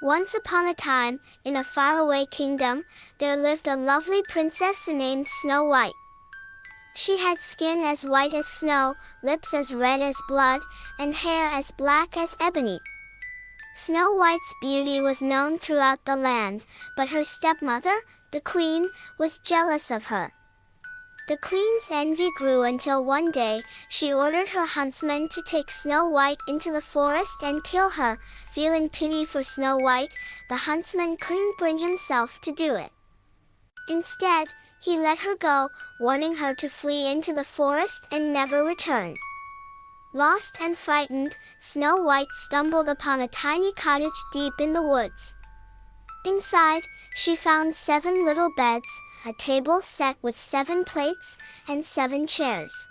Once upon a time, in a faraway kingdom, there lived a lovely princess named Snow White. She had skin as white as snow, lips as red as blood, and hair as black as ebony. Snow White's beauty was known throughout the land, but her stepmother, the queen, was jealous of her. The queen's envy grew until one day, she ordered her huntsmen to take Snow White into the forest and kill her. Feeling pity for Snow White, the huntsman couldn't bring himself to do it. Instead, he let her go, warning her to flee into the forest and never return. Lost and frightened, Snow White stumbled upon a tiny cottage deep in the woods. Inside, she found 7 little beds, a table set with 7 plates, and 7 chairs.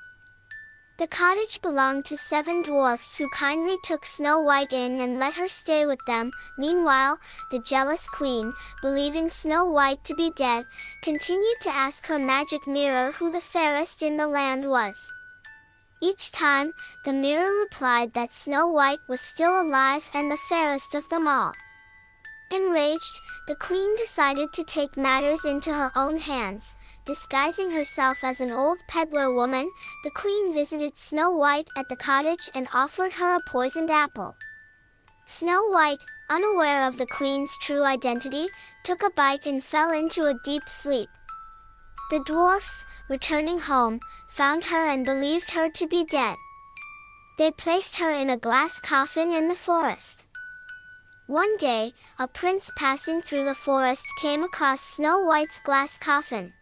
The cottage belonged to 7 dwarfs who kindly took Snow White in and let her stay with them. Meanwhile, the jealous queen, believing Snow White to be dead, continued to ask her magic mirror who the fairest in the land was. Each time, the mirror replied that Snow White was still alive and the fairest of them all. Enraged, the queen decided to take matters into her own hands. Disguising herself as an old peddler woman, the queen visited Snow White at the cottage and offered her a poisoned apple. Snow White, unaware of the queen's true identity, took a bite and fell into a deep sleep. The dwarfs, returning home, found her and believed her to be dead. They placed her in a glass coffin in the forest. One day, a prince passing through the forest came across Snow White's glass coffin.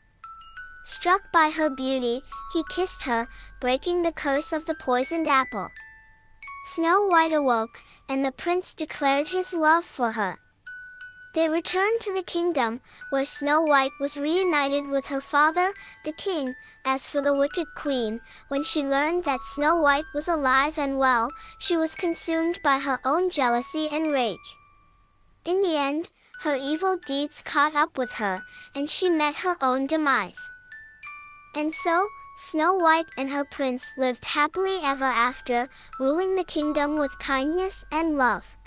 Struck by her beauty, he kissed her, breaking the curse of the poisoned apple. Snow White awoke, and the prince declared his love for her. They returned to the kingdom, where Snow White was reunited with her father, the king. As for the wicked queen, when she learned that Snow White was alive and well, she was consumed by her own jealousy and rage. In the end, her evil deeds caught up with her, and she met her own demise. And so, Snow White and her prince lived happily ever after, ruling the kingdom with kindness and love.